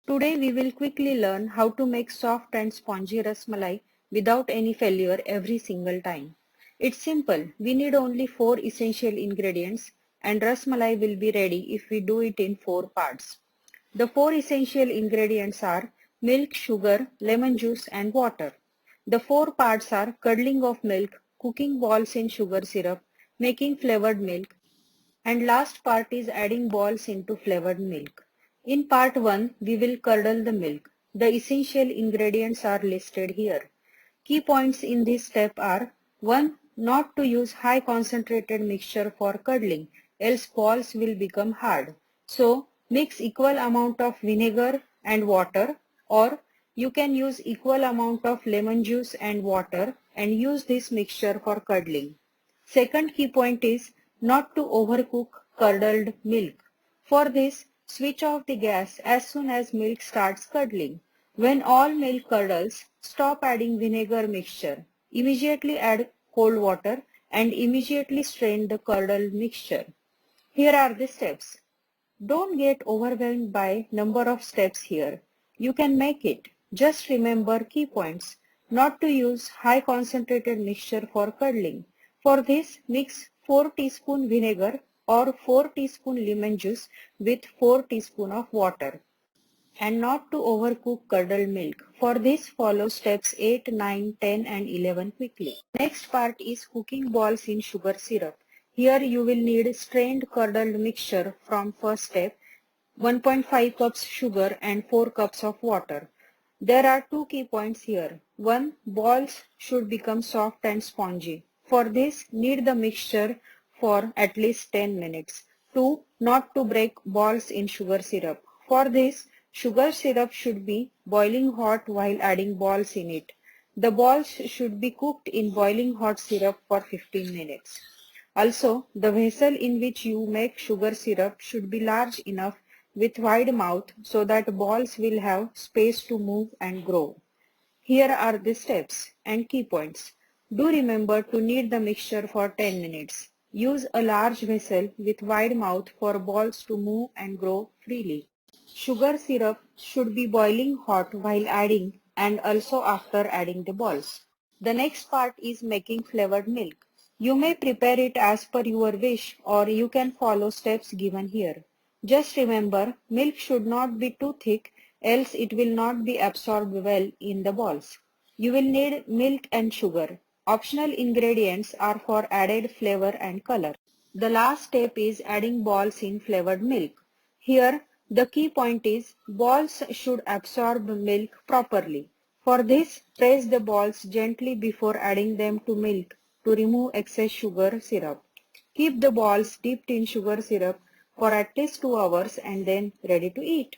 Today we will quickly learn how to make soft and spongy ras malai without any failure every single time. It's simple. We need only 4 essential ingredients and ras malai will be ready if we do it in 4 parts. The 4 essential ingredients are milk, sugar, lemon juice and water. The 4 parts are curdling of milk, cooking balls in sugar syrup, making flavored milk, and last part is adding balls into flavored milk. In part 1, we will curdle the milk. The essential ingredients are listed here. Key points in this step are 1. Not to use high concentrated mixture for curdling, else balls will become hard. So, mix equal amount of vinegar and water, or you can use equal amount of lemon juice and water and use this mixture for curdling. Second key point is not to overcook curdled milk. For this, switch off the gas as soon as milk starts curdling. When all milk curdles, stop adding vinegar mixture. Immediately add cold water and immediately strain the curdled mixture. Here are the steps. Don't get overwhelmed by number of steps here. You can make it. Just remember key points. Not to use high concentrated mixture for curdling. For this, mix 4 teaspoon vinegar or 4 teaspoon lemon juice with 4 teaspoon of water. And not to overcook curdled milk. For this, follow steps 8, 9, 10 and 11 quickly. Next part is cooking balls in sugar syrup. Here you will need strained curdled mixture from first step, 1.5 cups sugar and 4 cups of water. There are two key points here. 1. Balls should become soft and spongy. For this, knead the mixture for at least 10 minutes. 2. Not to break balls in sugar syrup. For this, sugar syrup should be boiling hot while adding balls in it. The balls should be cooked in boiling hot syrup for 15 minutes. Also, the vessel in which you make sugar syrup should be large enough with wide mouth so that balls will have space to move and grow. Here are the steps and key points. Do remember to knead the mixture for 10 minutes. Use a large vessel with wide mouth for balls to move and grow freely. Sugar syrup should be boiling hot while adding and also after adding the balls. The next part is making flavored milk. You may prepare it as per your wish or you can follow steps given here. Just remember, milk should not be too thick else it will not be absorbed well in the balls. You will need milk and sugar. Optional ingredients are for added flavor and color. The last step is adding balls in flavored milk. Here, the key point is balls should absorb milk properly. For this, press the balls gently before adding them to milk to remove excess sugar syrup. Keep the balls dipped in sugar syrup for at least 2 hours and then ready to eat.